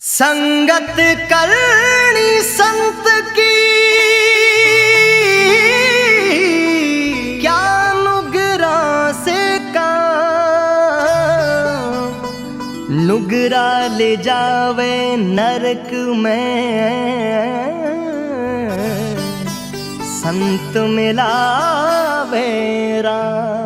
संगत करनी संत की क्या नुगरा से काम, नुगरा ले जावे नरक में संत मिलावे राम।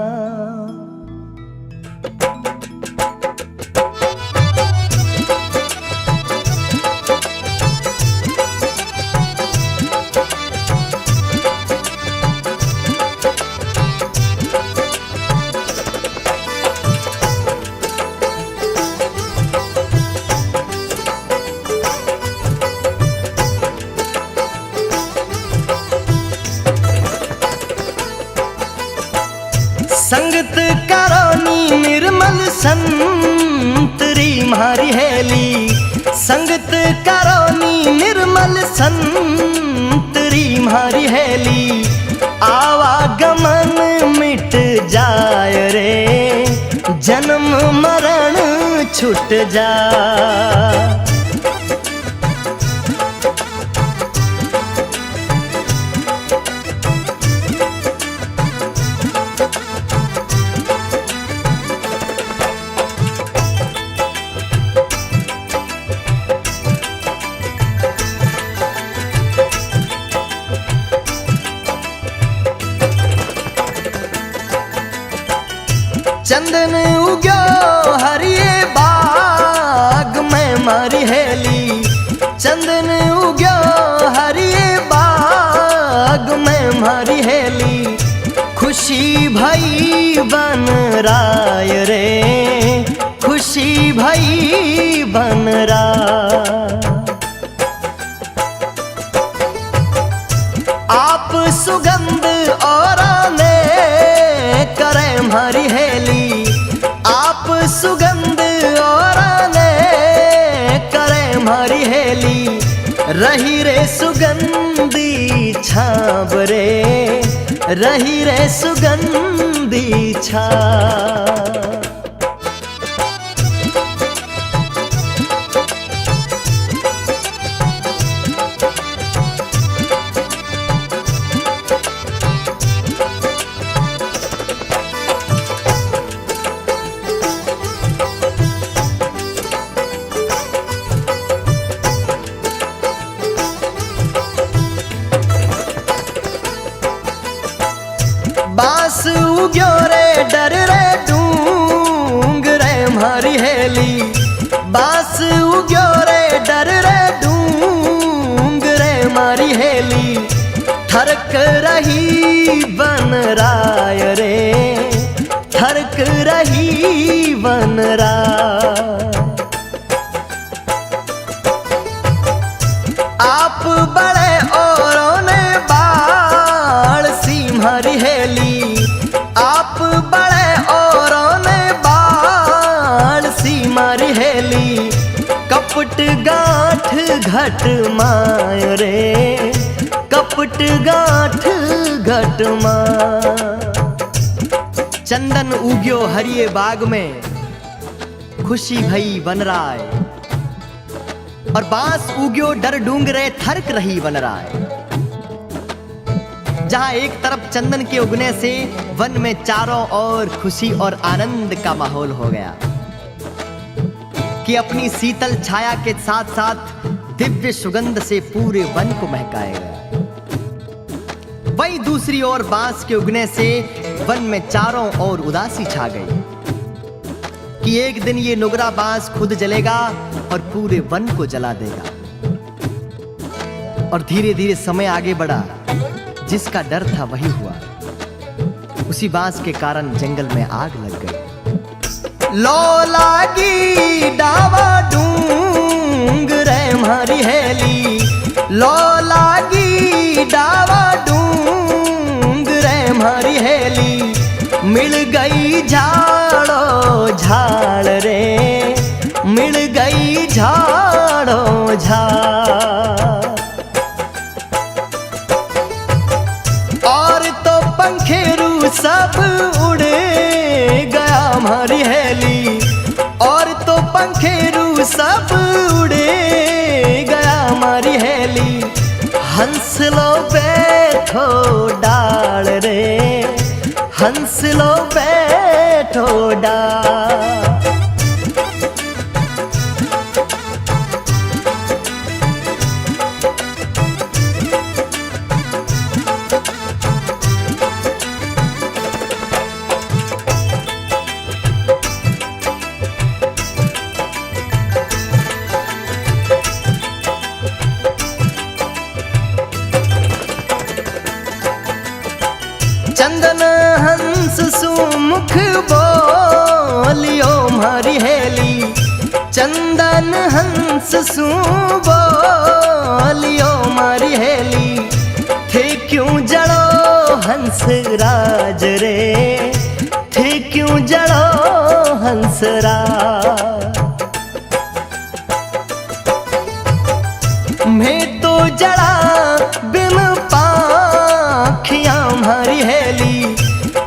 संगत करोनी निर्मल संतरी म्हारी हेली, संगत करोनी निर्मल संतरी म्हारी हेली, आवागमन मिट जाय रे जन्म मरण छूट जा। चंदन उग्यो हरिये बाग में मारी हेली, चंदन उग्यो हरिये बाग में मारी हेली, खुशी भई बन राय रे खुशी भई बन राय। आप सुगंध और ने करे मारी हेली, आप सुगंध और ने करे मारी हेली, रही रे सुगंधी छाब रे रही रे सुगंधी छाब। बांस उग्यो रे डर रे डूंग रे म्हारी हेली, बांस उग्यो रे डर रे डूंग रे म्हारी हेली, ठरक रही बन राय रे ठरक रही बन राय। आप बड़े औरों ने बाढ़ सी म्हारी हेली, आप बड़े औरों ने बाढ़ सी मारी हेली, कपट गांठ घट माय रे कपट गांठ घट माय। चंदन उग्यो हरिये बाग में खुशी भई बन राय, और बांस उग्यो डर डूंगरे थरक रही बन राय। जहां एक तरफ चंदन के उगने से वन में चारों ओर खुशी और आनंद का माहौल हो गया कि अपनी शीतल छाया के साथ साथ दिव्य सुगंध से पूरे वन को महकाएगा। वहीं दूसरी ओर बांस के उगने से वन में चारों ओर उदासी छा गई कि एक दिन ये नुगरा बांस खुद जलेगा और पूरे वन को जला देगा। और धीरे धीरे समय आगे बढ़ा, जिसका डर था वही हुआ। उसी बांस के कारण जंगल में आग लग गई। लो लागी डावा डूंग रे म्हारी हेली, लो लागी डावा डूंग रे म्हारी हेली, मिल गई झाड़ो झाड़ रे मिल गई झाड़ो झाड़। और तो पंखेरू सब उड़े गया हमारी हेली, और तो पंखेरू सब उड़े बैठो डाल रे, हंस लो बैठो डाल। चंदन हंस सुमुख बोलियो मारी हेली, चंदन हंस सु बोलियो मारी हेली। थे क्यों जड़ो हंस राज रे, थे क्यों जड़ो हंस राज। मैं तो जड़ा बिन पाखियां मारी हेली,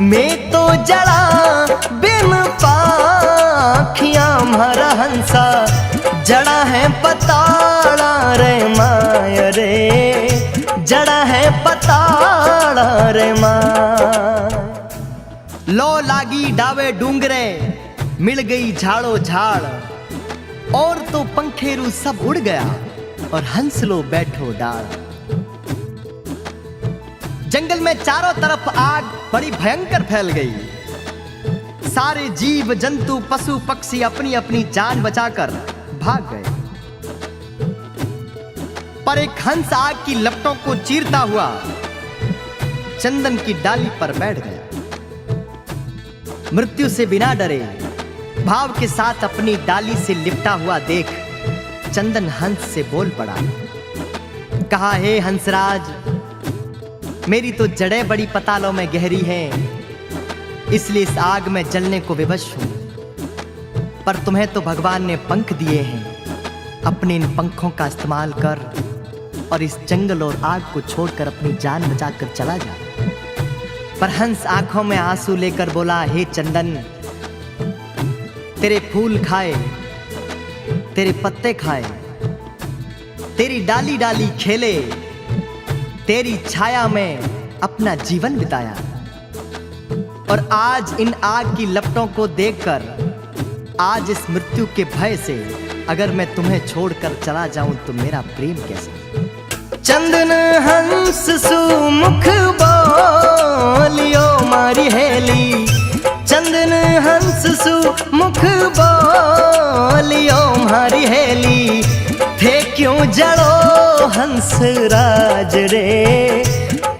मैं तो जड़ा बिन पाखियां मारा हंसा। जड़ा है पताड़ा रे माय रे, जड़ा है पताड़ा रे माय। लो लागी डावे डूंगरे, मिल गई झाड़ो झाड़, और तो पंखेरू सब उड़ गया, और हंस लो बैठो डाल। जंगल में चारों तरफ आग बड़ी भयंकर फैल गई। सारे जीव जंतु पशु पक्षी अपनी अपनी जान बचाकर भाग गए, पर एक हंस आग की लपटों को चीरता हुआ चंदन की डाली पर बैठ गया। मृत्यु से बिना डरे भाव के साथ अपनी डाली से लिपटा हुआ देख चंदन हंस से बोल पड़ा, कहा, हे हंसराज, मेरी तो जड़ें बड़ी पतालों में गहरी हैं, इसलिए इस आग में जलने को विवश हूं। पर तुम्हें तो भगवान ने पंख दिए हैं, अपने इन पंखों का इस्तेमाल कर और इस जंगल और आग को छोड़कर अपनी जान बचाकर चला जा। पर हंस आंखों में आंसू लेकर बोला, हे चंदन, तेरे फूल खाए, तेरे पत्ते खाए, तेरी डाली डाली खेले, तेरी छाया में अपना जीवन बिताया, और आज इन आग की लपटों को देखकर, आज इस मृत्यु के भय से अगर मैं तुम्हें छोड़कर चला जाऊं तो मेरा प्रेम कैसा। चंदन हंस सुमुख बोलियो मारी हेली, चंदन हंस सुमुख बोलियो मारी हेली। थे क्यों जड़ो हंस राज रे,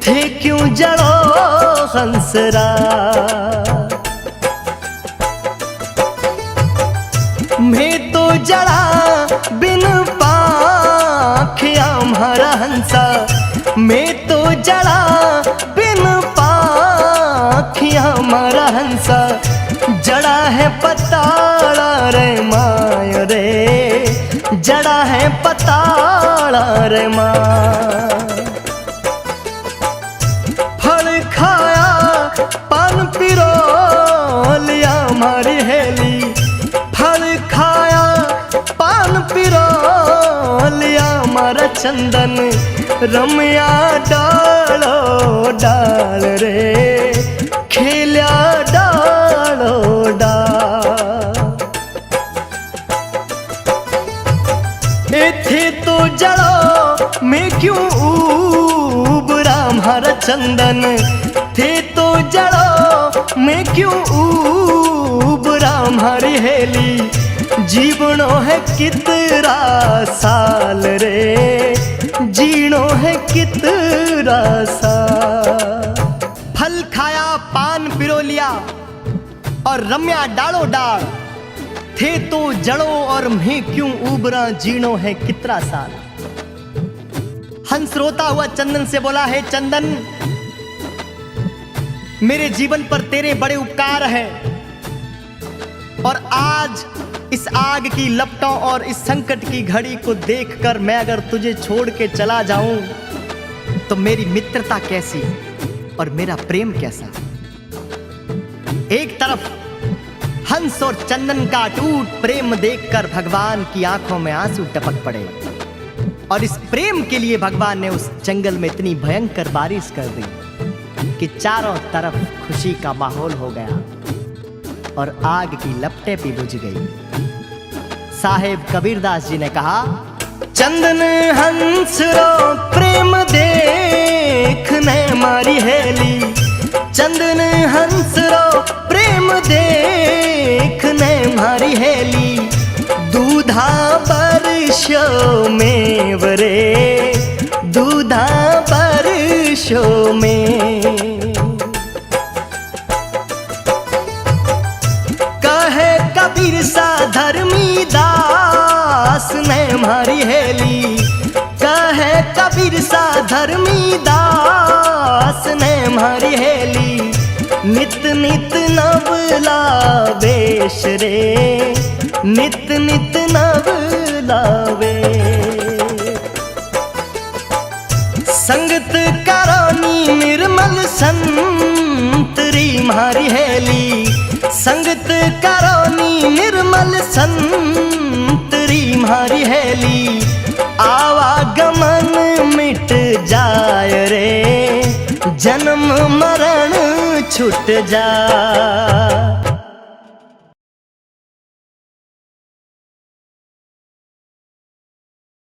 थे क्यों जड़ो हंस राज। मैं तो जड़ा बिन पाखियां मारा हंसा, मैं तो जड़ा बिन पाखियां मारा हंसा। जड़ा है पताड़ा रे माय रे, जड़ा है पताड़ा रे माय। फल खाया पान पिरो लिया मारी हेली, फल खाया पान पिरो लिया मारा चंदन। रमया डालो डाल रे, खेल्या डालो डाल। थे तो जड़ो मैं क्यों उबरा मारा चंदन, थे तो जड़ो मैं क्यों उबरा मारी हेली। जीवनो है कितना साल रे, जीनो है कितना साल। फल खाया पान पिरो लिया और रम्या डालो डाल। थे तो जड़ो और मैं क्यों उबरा, जीनो है कितना साल। हंस रोता हुआ चंदन से बोला, है चंदन, मेरे जीवन पर तेरे बड़े उपकार हैं, और आज इस आग की लपटों और इस संकट की घड़ी को देखकर मैं अगर तुझे छोड़ के चला जाऊं तो मेरी मित्रता कैसी और मेरा प्रेम कैसा। एक तरफ हंस और चंदन का अटूट प्रेम देखकर भगवान की आंखों में आंसू टपक पड़े, और इस प्रेम के लिए भगवान ने उस जंगल में इतनी भयंकर बारिश कर दी कि चारों तरफ खुशी का माहौल हो गया और आग की लपटें भी बुझ गई। साहेब कबीरदास जी ने कहा, चंदन हंस रो प्रेम देखने मारी हेली, चंदन हंस रो प्रेम देखने मारी हेली, दूधा बरसो में वरे, दूधा बरसो में। कहे कबीर सा धर्मी दास ने मारी हेली, कहे कबीर सा धर्मी दास ने मारी हेली, नित नित नवला वेश रे, नित नित नवलावे। संगत करोनी निर्मल संतरी मारी हेली, संगत करोनी निर्मल संतरी मारी हेली, आवागमन मिट जाय रे, जन्म मरण छूट जा।